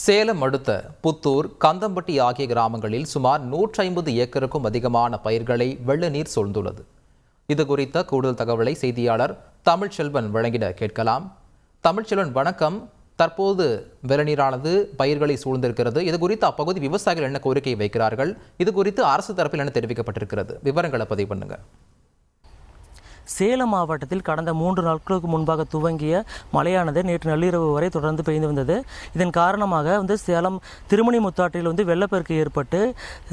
சேலம் அடுத்த புத்தூர், கந்தம்பட்டி ஆகிய கிராமங்களில் சுமார் 150 ஏக்கருக்கும் அதிகமான பயிர்களை வெள்ள நீர் சூழ்ந்துள்ளது. இது குறித்த கூடுதல் தகவலை செய்தியாளர் தமிழ்ச்செல்வன் வழங்கிட கேட்கலாம். தமிழ்ச்செல்வன், வணக்கம். தற்போது வெள்ளநீரானது பயிர்களை சூழ்ந்திருக்கிறது. இது குறித்து அப்பகுதி விவசாயிகள் என்ன கோரிக்கை வைக்கிறார்கள்? இது குறித்து அரசு தரப்பில் என்ன தெரிவிக்கப்பட்டிருக்கிறது? விவரங்களை பதிவு பண்ணுங்க. சேலம் மாவட்டத்தில் கடந்த 3 நாட்களுக்கு முன்பாக துவங்கிய மழையானது நேற்று நள்ளிரவு வரை தொடர்ந்து பெய்து வந்தது. இதன் காரணமாக சேலம் திருமணி முத்தாற்றில் வெள்ளப்பெருக்கு ஏற்பட்டு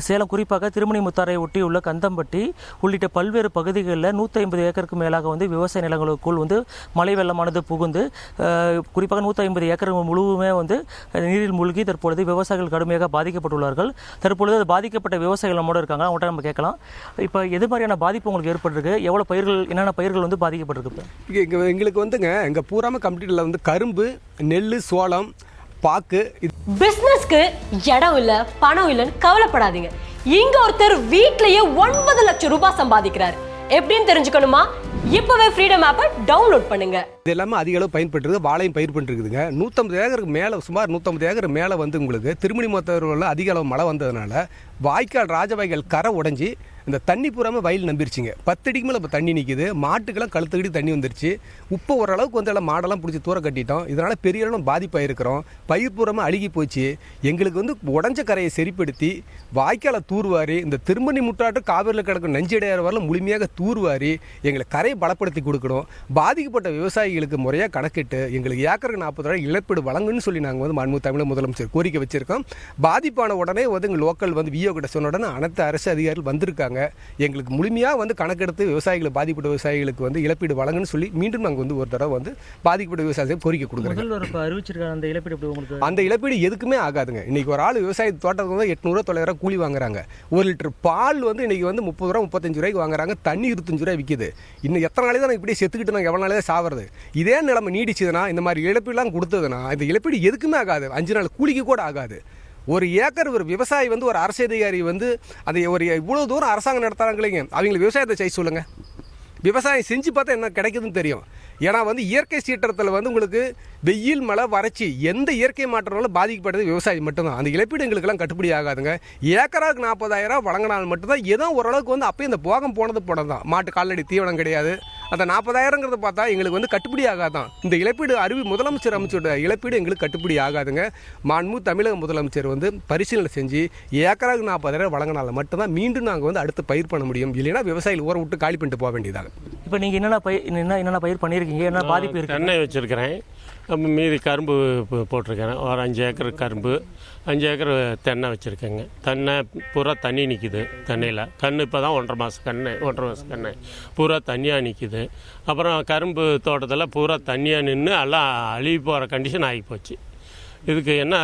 சேலம் குறிப்பாக திருமணி முத்தாரை ஒட்டியுள்ள கந்தம்பட்டி உள்ளிட்ட பல்வேறு பகுதிகளில் 150 ஏக்கருக்கு மேலாக விவசாய நிலங்களுக்குள் மழை வெள்ளமானது புகுந்து குறிப்பாக 150 ஏக்கர் முழுவதுமே நீரில் மூழ்கி தற்பொழுது விவசாயிகள் கடுமையாக பாதிக்கப்பட்டுள்ளார்கள். தற்பொழுது அது பாதிக்கப்பட்ட விவசாயிகள் நம்மோட இருக்காங்க, அவங்கள்ட்ட நம்ம கேட்கலாம். இப்போ எது மாதிரியான பாதிப்பு உங்களுக்கு ஏற்பட்டிருக்கு? எவ்வளோ பயிர்கள் பயிர்கள் பாதிக்கப்பட்டிருக்கு? எங்களுக்கு எங்க பூராம கம்ப்ளீட்ல கரும்பு, நெல், சோளம், பாக்கு. பிசினஸ்க்கு இடம் இல்ல, பணம் இல்லன்னு கவலைப்படாதீங்க. இங்க ஒருத்தர் வீட்லயே 9 லட்சம் ரூபாய் சம்பாதிக்கிறார். எப்படின்னு தெரிஞ்சுக்கணுமா? இப்பவே ஃப்ரீடம் ஆப்பை டவுன்லோட் பண்ணுங்க. இது எல்லாமே அதிக அளவு பயன்பட்டு வாழையும் பயிர் பண்ணிருக்குதுங்க. 150 ஏக்கருக்கு மேல, சுமார் 150 ஏக்கர் மேல உங்களுக்கு திருமணி முத்தாறுல அதிக அளவு மழை வந்ததுனால வாய்க்கால், ராஜவாய்க்கால் கரை உடைஞ்சி இந்த தண்ணி பூராமல் வயல் நம்பிருச்சுங்க. 10 அடிக்கு மேலே இப்போ தண்ணி நிற்குது. மாட்டுக்கெல்லாம் கழுத்துக்கடி தண்ணி வந்துருச்சு. உப்பு ஓரளவுக்கு எல்லாம் மாடெல்லாம் பிடிச்சி தூர கட்டிட்டோம். இதனால் பெரிய அளவு பாதிப்பாயிருக்கிறோம். பயிர் பூராமல் அழுகி போச்சு. எங்களுக்கு உடஞ்ச கரையை சரிப்படுத்தி வாய்க்காலை தூர்வாரி இந்த திருமணி முட்டாட்டு காவிரியில் கிடக்கும் நஞ்சடையார் வரலாம் முழுமையாக தூர்வாரி எங்களை கரையை பலப்படுத்தி கொடுக்கணும். பாதிக்கப்பட்ட விவசாயிகளுக்கு முறையாக கணக்கிட்டு எங்களுக்கு ஏக்கருக்கு 40,000 இழப்பீடு வழங்குன்னு சொல்லி நாங்கள் மாண்புமிகு தமிழக முதலமைச்சர் கோரிக்கை வச்சிருக்கோம். பாதிப்பான உடனே எங்கள் லோக்கல் விஓ கிட்ட சொன்ன உடனே அனைத்து அரசு அதிகாரிகள் வந்திருக்காங்க. எங்களுக்கு முழுமையாக கணக்கெடுத்து விவசாயிகளை, பாதிக்கப்பட்ட விவசாயிகளுக்கு இழப்பீடு வழங்குன்னு சொல்லி மீண்டும் நாங்கள் ஒரு தடவை பாதிக்கப்பட்ட விவசாயிகள் கோரிக்கை கொடுக்குறோம். அந்த இழப்பீடு எதுக்குமே ஆகாதுங்க. இன்னைக்கு ஒரு ஆள் விவசாய தோட்டத்துக்கு 800 900 கூலி வாங்குறாங்க. 1 லிட்டர் பால் இன்னைக்கு 30 ரூபா 35 ரூபாய்க்கு வாங்குறாங்க. தண்ணி 25 ரூபாய் விற்கிது. இன்னும் எத்தனை நாளே தான் இப்படியே செத்துக்கிட்டு நாங்கள் எவ்வளோ நாளே தான் சாவது? இதே நிலைமை நீடிச்சதுன்னா, இந்த மாதிரி இழப்பீடுலாம் கொடுத்ததுன்னா இந்த இழப்பீடு எதுக்குமே ஆகாது. 5 நாள் கூலிக்கு கூட ஆகாது. ஒரு ஏக்கர் ஒரு விவசாயி ஒரு அரசு அதிகாரி அதை ஒரு இவ்வளோ தூரம் அரசாங்கம் நடத்துறாங்களேங்க, அவங்களுக்கு விவசாயத்தை செய்ய சொல்லுங்க. விவசாயம் செஞ்சு பார்த்தா என்ன கிடைக்குதுன்னு தெரியும். ஏன்னா இயற்கை சீற்றத்தில் உங்களுக்கு வெயில், மழை, வறட்சி, எந்த இயற்கை மாற்றங்களும் பாதிக்கப்படுறது விவசாயம் மட்டும்தான். அந்த இழப்பீடு எங்களுக்கெல்லாம் கட்டுப்படி ஆகாதுங்க. ஏக்கராக்கு 40,000 வழங்கினால் மட்டும்தான் ஏதோ ஓரளவுக்கு அப்போ இந்த போகம் போனது தான். மாட்டு கால்நடை தீவனம் கிடையாது. அந்த 40,000ங்கிறத பார்த்தா எங்களுக்கு கட்டுப்படி ஆகாதான். இந்த இழப்பீடு முதலமைச்சர் அமைச்சோட இழப்பீடு எங்களுக்கு கட்டுப்படி ஆகாதுங்க. மாண்புமிகு தமிழக முதலமைச்சர் பரிசீலனை செஞ்சு ஏக்கராக்கு 40,000 வழங்கினால மட்டும்தான் மீண்டும் நாங்கள் அடுத்து பயிர் பண்ண முடியும். இல்லைன்னா விவசாயிகள் ஊரை விட்டு காலி பண்ணிட்டு போக வேண்டியதாக. இப்போ நீங்கள் என்னென்ன பயிர் பண்ணியிருக்கீங்க? என்ன பாதிப்பு இருக்கு? தென்னை வச்சுருக்கிறேன். மீதி கரும்பு போட்டிருக்கேன். ஒரு 5 ஏக்கர் கரும்பு, 5 ஏக்கர் தென்னை வச்சுருக்கேங்க. தென்னை பூரா தண்ணி நிற்கிது. தென்னையில் கன்று இப்போ தான் 1.5 மாதம் கன்று பூரா தண்ணியாக நிற்கிது. அப்புறம் கரும்பு தோட்டத்தில் பூரா தண்ணியாக நின்று எல்லாம் அழுகி போகிற கண்டிஷன் ஆகி போச்சு. இதுக்கு என்ன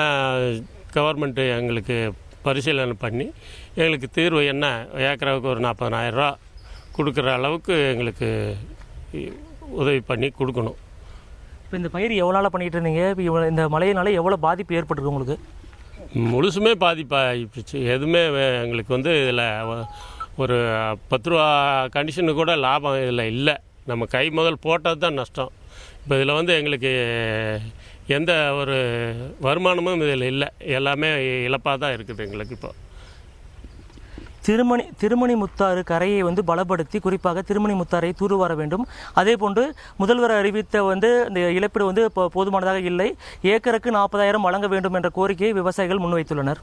கவர்மெண்ட்டு எங்களுக்கு பரிசீலனை பண்ணி எங்களுக்கு தீர்வு என்ன, ஏக்கராவுக்கு ஒரு 40,000 ரூபா கொடுக்குற அளவுக்கு எங்களுக்கு உதவி பண்ணி கொடுக்கணும். இப்போ இந்த பயிர் எவ்வளோ நாளாக பண்ணிகிட்டு இருந்தீங்க? இப்போ இந்த மழையினால எவ்வளோ பாதிப்பு ஏற்பட்டுருக்கு உங்களுக்கு? முழுசுமே பாதிப்பாகிடுச்சு. எதுவுமே எங்களுக்கு இதில் ஒரு 10 ரூபா கண்டிஷனு கூட லாபம் இதில் இல்லை. நம்ம கை முதல் போட்டது தான் நஷ்டம். இப்போ இதில் எங்களுக்கு எந்த ஒரு வருமானமும் இதில் இல்லை. எல்லாமே இழப்பாக தான் இருக்குது எங்களுக்கு. இப்போ திருமணி முத்தாறு கரையை பலப்படுத்தி குறிப்பாக திருமணி முத்தாரை தூர்வார வேண்டும். அதே போன்று முதல்வர் அறிவித்த இந்த இழப்பீடு போதுமானதாக இல்லை. ஏக்கருக்கு 40,000 வழங்க வேண்டும் என்ற கோரிக்கையை விவசாயிகள் முன்வைத்துள்ளனர்.